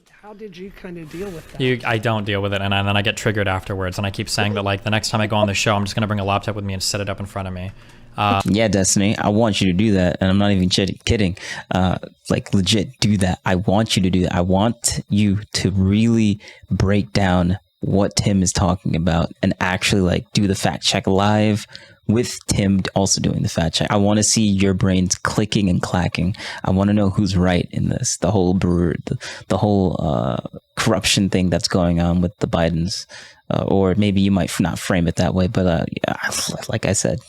How did you kind of deal with that? I don't deal with it, and then I get triggered afterwards, and I keep saying that like the next time I go on the show, I'm just gonna bring a laptop with me and set it up in front of me. Yeah, Destiny, I want you to do that, and I'm not even kidding. Like legit, do that. I want you to do that. I want you to really break down what Tim is talking about and actually like do the fact check live with Tim also doing the fact check. I want to see your brains clicking and clacking. I want to know who's right in this. The whole the whole corruption thing that's going on with the Bidens, or maybe you might not frame it that way, but yeah, like I said,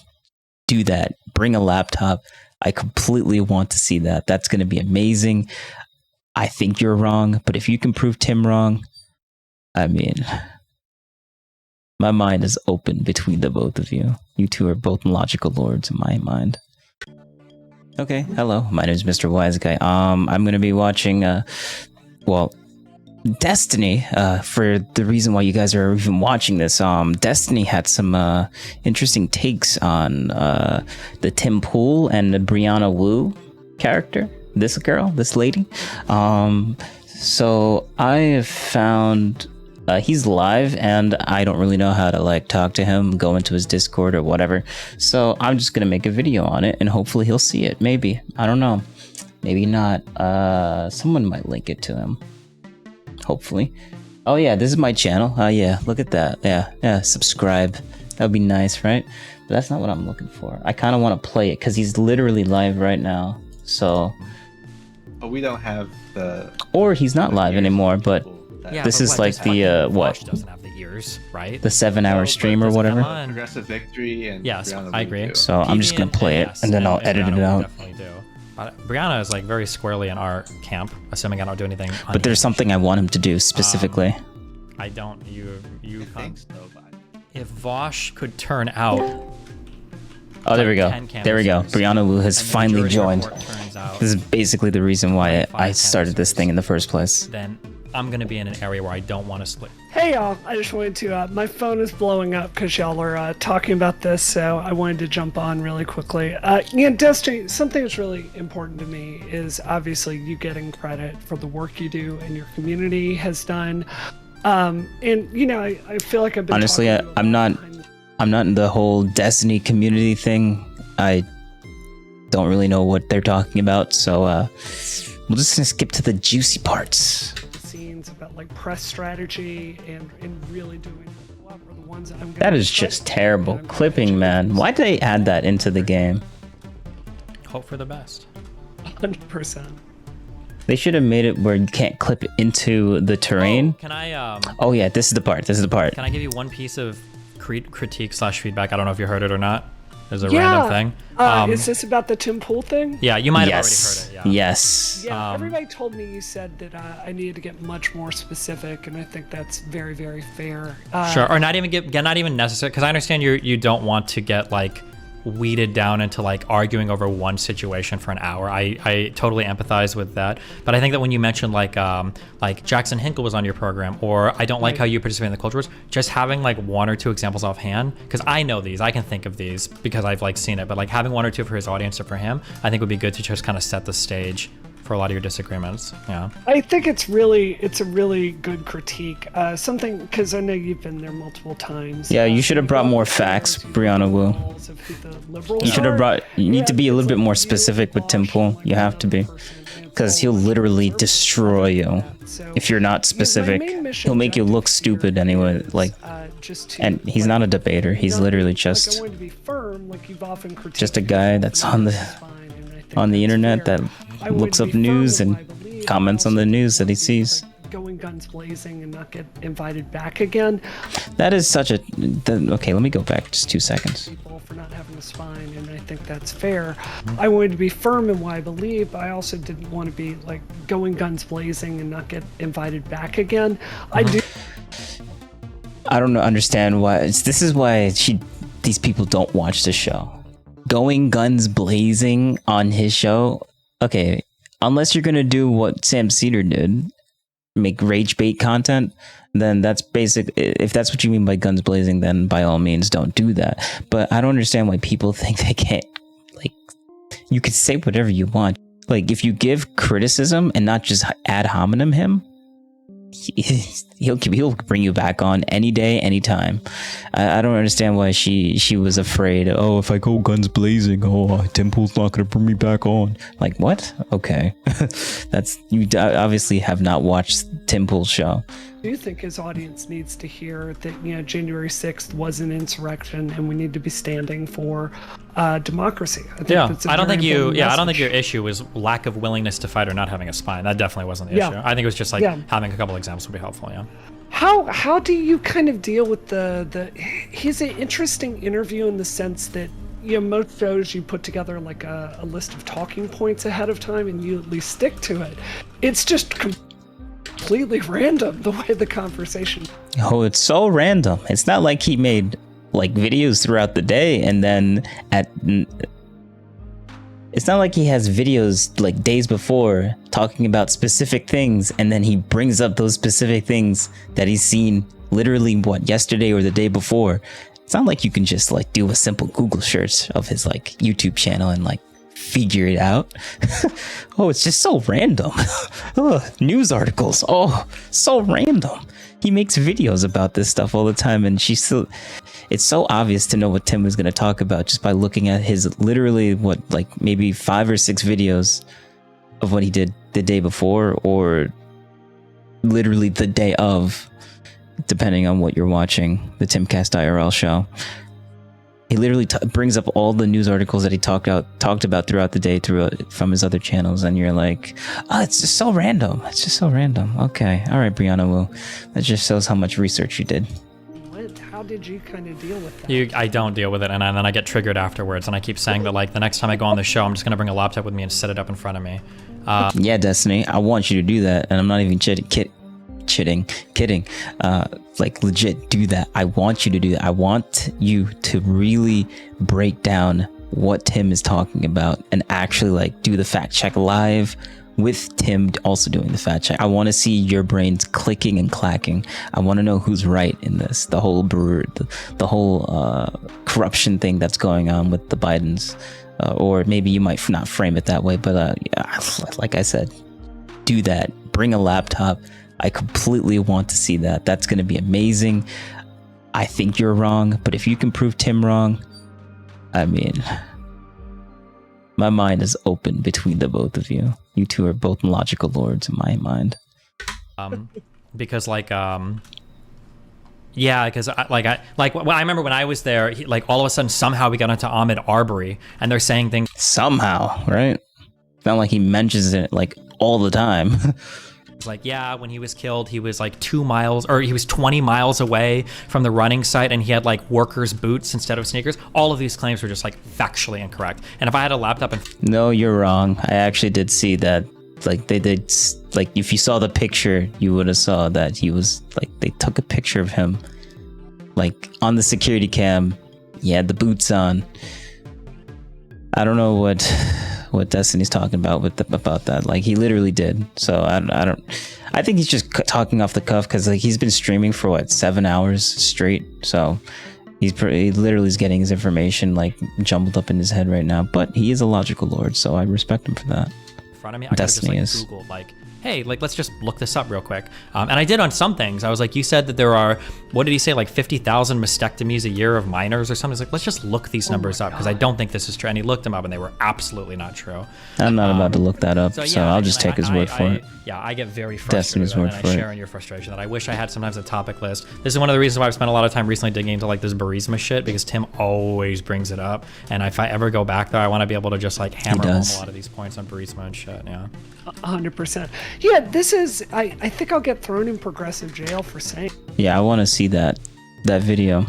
do that. Bring a laptop. I completely want to see that. That's going to be amazing. I think you're wrong, but if you can prove Tim wrong, I mean, my mind is open between the both of you. You two are both logical lords in my mind. Okay, hello. My name is Mr. WhyzGuy. I'm gonna be watching, well, Destiny. For the reason why you guys are even watching this, Destiny had some interesting takes on the Tim Pool and the Brianna Wu character. This girl, this lady. So I have found. He's live and I don't really know how to like talk to him, go into his Discord or whatever. So I'm just gonna make a video on it and hopefully he'll see it. Maybe. I don't know. Maybe not. Someone might link it to him. Hopefully. Oh yeah, this is my channel. Yeah, look at that. Yeah, subscribe. That would be nice, right? But that's not what I'm looking for. I kind of want to play it because he's literally live right now. So. But we don't have the. Or he's not live anymore, but. Yeah, this is like the what? Doesn't have the ears, right? The 7-hour stream or whatever. Progressive Victory and yes, I agree. Too. So I'm just gonna play it and then I'll edit it out. Definitely do. Brianna is like very squarely in our camp, assuming I don't do anything. But there's something I want him to do specifically. I don't. You Thanks, though, but if Vosh could turn out. Oh, there we go. There we go. Brianna Wu has finally joined. This is basically the reason why I started this thing in the first place. Then I'm gonna be in an area where I don't want to split. Hey y'all, I just wanted to, my phone is blowing up because y'all are talking about this, so I wanted to jump on really quickly. Yeah, Destiny, something that's really important to me is obviously you getting credit for the work you do and your community has done. And you know, I feel like I've been honestly, I'm not in the whole Destiny community thing. I don't really know what they're talking about, so we'll just gonna skip to the juicy parts. About like press strategy and really doing what were the ones that I'm that is just terrible clipping, man. Why did they add that into the game? Hope for the best. 100%. They should have made it where you can't clip it into the terrain. Oh, can I oh yeah, this is the part. Can I give you one piece of critique / feedback? I don't know if you heard it or not. There's a random thing. Is this about the Tim Pool thing? Yeah, you might have already heard it. Yeah. Yes. Yeah, everybody told me you said that I needed to get much more specific, and I think that's very, very fair. Sure, or not even necessary, because I understand you don't want to get like weeded down into like arguing over one situation for an hour. I totally empathize with that, but I think that when you mentioned like Jackson Hinkle was on your program, or I don't like how you participate in the culture wars, just having like one or two examples offhand, because I know these, I can think of these because I've like seen it, but like having one or two for his audience or for him, I think would be good to just kind of set the stage for a lot of your disagreements. Yeah, I think it's a really good critique. Something, because I know you've been there multiple times. Yeah, you should have brought more facts, Brianna Wu. You should have brought. You need to be a little bit more specific with Tim Pool. You have to be, because he'll literally destroy you if you're not specific. He'll make you look stupid anyway. Like, and he's not a debater. He's literally just a guy that's on the internet that looks up news and comments on the news that he sees. Going guns blazing and not get invited back again. That is such a. Okay, let me go back just 2 seconds. People for not having a spine, and I think that's fair. I wanted to be firm in what I believe, but I also didn't want to be like going guns blazing and not get invited back again. I don't understand why. This is why these people don't watch the show. Going guns blazing on his show. Okay, unless you're gonna do what Sam Cedar did, make rage bait content, then that's basic. If that's what you mean by guns blazing, then by all means don't do that. But I don't understand why people think they can't. Like, you could say whatever you want. Like, if you give criticism and not just ad hominem him, he'll bring you back on any day, anytime. I don't understand why she was afraid. Oh, if I go guns blazing, Tim Pool's not gonna bring me back on. Like, what? Okay, that's, you obviously have not watched Tim Pool's show. Do you think his audience needs to hear that January 6th was an insurrection and we need to be standing for democracy? I think that's a I don't very think you. important Yeah, I don't think message. your issue was lack of willingness to fight or not having a spine. That definitely wasn't the issue. I think it was just like having a couple examples would be helpful. Yeah. How do you kind of deal with the he's an interesting interview in the sense that most shows you put together like a list of talking points ahead of time and you at least stick to it. It's just completely random the way the conversation. Oh, it's so random. It's not like he made like videos throughout the day and then it's not like he has videos like days before talking about specific things and then he brings up those specific things that he's seen literally yesterday or the day before. It's not like you can just like do a simple Google search of his like YouTube channel and like figure it out. Oh, it's just so random. News articles. Oh, so random. He makes videos about this stuff all the time and it's so obvious to know what Tim was going to talk about just by looking at his literally maybe 5 or 6 videos of what he did the day before or literally the day of, depending on what you're watching, the Timcast IRL show. He literally brings up all the news articles that he talked about throughout the day from his other channels, and you're like, oh, it's just so random. It's just so random. Okay, all right, Brianna Wu. That just shows how much research you did. How did you kind of deal with that? I don't deal with it, and then I get triggered afterwards, and I keep saying that like the next time I go on the show, I'm just gonna bring a laptop with me and set it up in front of me. Yeah, Destiny, I want you to do that, and I'm not even kidding. Like legit do that. I want you to do that. I want you to really break down what Tim is talking about and actually like do the fact check live with Tim also doing the fact check. I want to see your brains clicking and clacking. I want to know who's right in this. The whole the whole corruption thing that's going on with the Bidens, or maybe you might not frame it that way, but like I said, do that. Bring a laptop. I completely want to see that. That's going to be amazing. I think you're wrong, but if you can prove Tim wrong, I mean, my mind is open between the both of you. You two are both logical lords in my mind. Because I remember when I was there, all of a sudden somehow we got into Ahmed Arbery, and they're saying things somehow, right? It's not like he mentions it like all the time. like, yeah, when he was killed, he was like 2 miles, or he was 20 miles away from the running site, and he had like workers' boots instead of sneakers. All of these claims were just like factually incorrect. And if I had a laptop and no, you're wrong. I actually did see that. Like they did, like if you saw the picture, you would have saw that he was like, they took a picture of him, like on the security cam. He had the boots on. I don't know what Destiny's talking about about that. Like he literally did. So I think he's just talking off the cuff because like he's been streaming for 7 hours straight. So he literally is getting his information like jumbled up in his head right now. But he is a logical lord, so I respect him for that. in front of me, I could have just like Googled like, hey, like let's just look this up real quick. And I did on some things. I was like, you said that there are, what did he say, like 50,000 mastectomies a year of minors or something? I was like, let's just look these numbers up because I don't think this is true. And he looked them up and they were absolutely not true. I'm not about to look that up, so yeah, I'll just take his word for it. Yeah, I get very frustrated Destiny's word and for I it. share in your frustration that I wish I had sometimes a topic list. This is one of the reasons why I've spent a lot of time recently digging into like this Burisma shit because Tim always brings it up. And if I ever go back there, I want to be able to just like hammer home a lot of these points on Burisma and shit, yeah. 100%. Yeah, this is, I think I'll get thrown in progressive jail for saying Yeah, I want to see that video,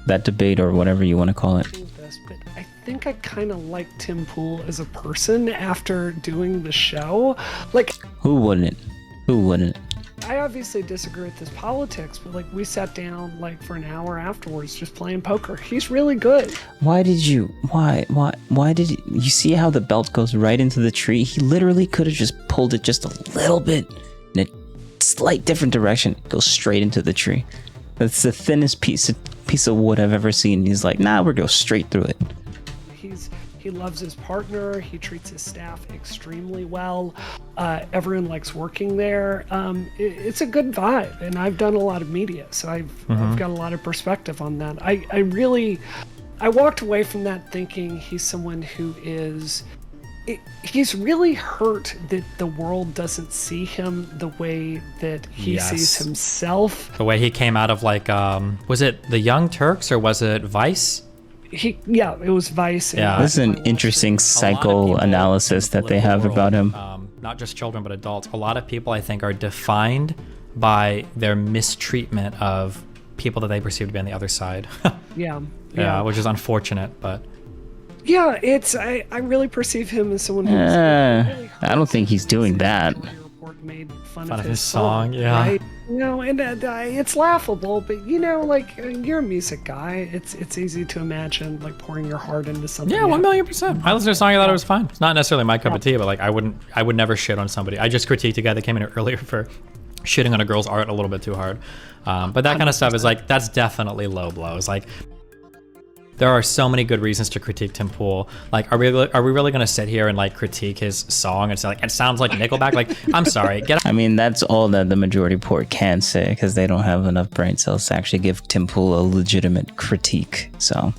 that debate or whatever you want to call it. this, but I think I kind of like Tim Pool as a person after doing the show. Like, Who wouldn't? Who wouldn't? I obviously disagree with his politics, but like we sat down like for an hour afterwards just playing poker. He's really good. Why did you see how the belt goes right into the tree? He literally could have just pulled it just a little bit in a slight different direction. It goes straight into the tree. That's the thinnest piece of wood I've ever seen. He's like, nah, we're going straight through it. He's He loves his partner. He treats his staff extremely well. Everyone likes working there. It's a good vibe, and I've done a lot of media, so I've got a lot of perspective on that. I walked away from that thinking he's someone who he's really hurt that the world doesn't see him the way that he sees himself. The way he came out of like, was it the Young Turks or was it Vice? It was Vice. Yeah. This is an interesting psychoanalysis that they have about him. Not just children, but adults. A lot of people, I think, are defined by their mistreatment of people that they perceive to be on the other side. Yeah, which is unfortunate, but... Yeah, I really perceive him as someone who's really I don't think he's doing that. Report made fun Of of his song, yeah. right? And it's laughable, but like you're a music guy. It's easy to imagine like pouring your heart into something. Yeah, 1,000,000%. I listened to a song, I thought it was fine. It's not necessarily my cup of tea, but like I would never shit on somebody. I just critiqued a guy that came in earlier for shitting on a girl's art a little bit too hard. But that kind of stuff is like, that's definitely low blows. Like, there are so many good reasons to critique Tim Pool. Like, are we really gonna sit here and like critique his song and say like it sounds like Nickelback? Like, I'm sorry, I mean, that's all that the majority report can say because they don't have enough brain cells to actually give Tim Pool a legitimate critique. So,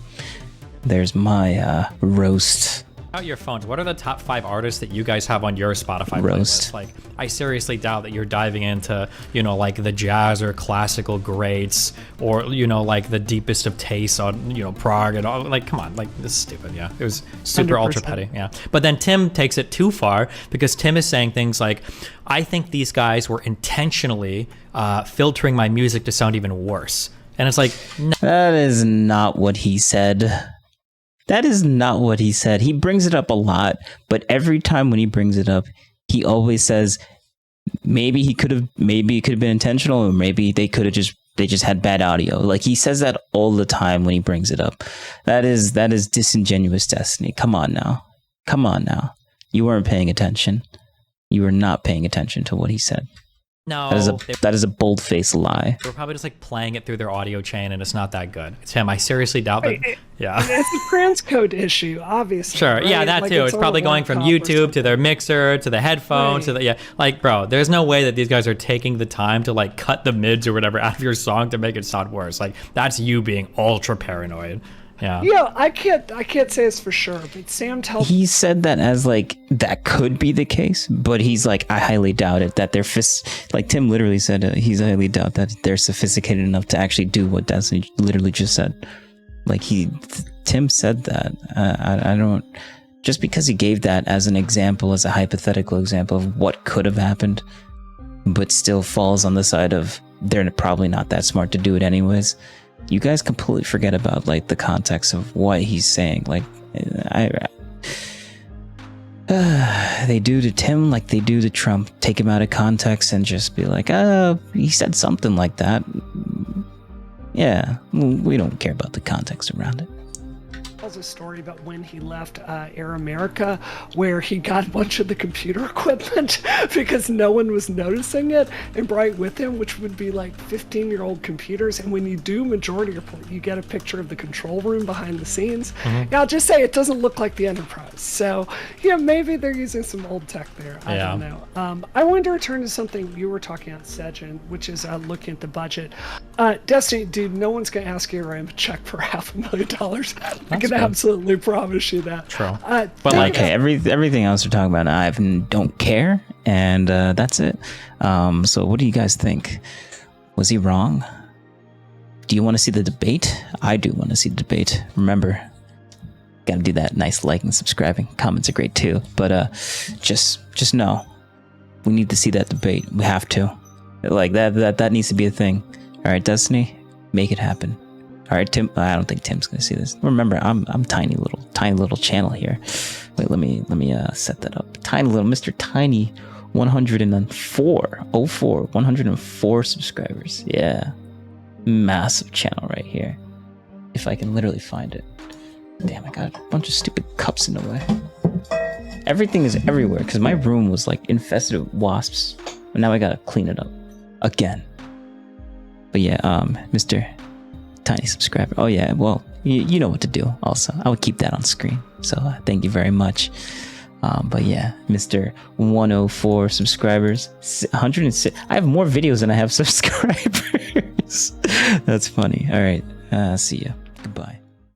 there's my roast. Out your phones, what are the top 5 artists that you guys have on your Spotify playlist? Like, I seriously doubt that you're diving into, like the jazz or classical greats, or like the deepest of tastes on, Prague and all. Like, come on, like this is stupid. Yeah, it was super 100%. ultra petty. Yeah, but then Tim takes it too far because Tim is saying things like, "I think these guys were intentionally filtering my music to sound even worse," and it's like, no. That is not what he said. That is not what he said. He brings it up a lot, but every time when he brings it up, he always says maybe it could have been intentional, or maybe they just had bad audio. Like, he says that all the time when he brings it up. That is disingenuous, Destiny. Come on now. You weren't paying attention. You were not paying attention to what he said. No, that is a bold-faced lie. We're probably just like playing it through their audio chain, and it's not that good. Tim, I seriously doubt that. Yeah, it's a transcode issue, obviously. Sure, right? yeah, that like too. It's probably going from YouTube to their mixer to the headphones to the Like, bro, there's no way that these guys are taking the time to like cut the mids or whatever out of your song to make it sound worse. Like, that's you being ultra paranoid. Yeah, I can't say it's for sure, but Sam tells he said that as like that could be the case, but he's like, I highly doubt it that they're like Tim literally said he's highly doubt that they're sophisticated enough to actually do what Destiny literally just said. Like Tim said that. I don't, just because he gave that as an example, as a hypothetical example of what could have happened, but still falls on the side of they're probably not that smart to do it anyways. You guys completely forget about like the context of what he's saying. Like, they do to Tim like they do to Trump. Take him out of context and just be like, he said something like that. Yeah, we don't care about the context around it. tells a story about when he left Air America, where he got a bunch of the computer equipment because no one was noticing it, and brought it with him, which would be like 15-year-old computers. And when you do Majority Report, you get a picture of the control room behind the scenes. Mm-hmm. Yeah, I'll just say it doesn't look like the Enterprise. So yeah, maybe they're using some old tech there. I don't know. I wanted to return to something you were talking about, Sejin, which is looking at the budget. Destiny, dude, no one's going to ask you to write a check for $500,000. I can absolutely promise you that. True. But like, hey, everything else we're talking about, I don't care, and that's it. So what do you guys think? Was he wrong? Do you want to see the debate? I do want to see the debate. Remember, gotta do that nice like and subscribing. Comments are great too. But just know, we need to see that debate. We have to. Like that needs to be a thing. All right, Destiny, make it happen. All right, Tim. I don't think Tim's gonna see this. Remember, I'm tiny little channel here. Wait, let me set that up. Tiny little Mr. Tiny, 104 subscribers. Yeah, massive channel right here. If I can literally find it. Damn, I got a bunch of stupid cups in the way. Everything is everywhere because my room was like infested with wasps. But now I gotta clean it up again. But yeah, Mr. Tiny subscriber. Oh yeah, well, you know what to do. Also, I would keep that on screen. So thank you very much. But yeah, Mr. 104 subscribers, 106. I have more videos than I have subscribers. That's funny. All right, see ya. Goodbye.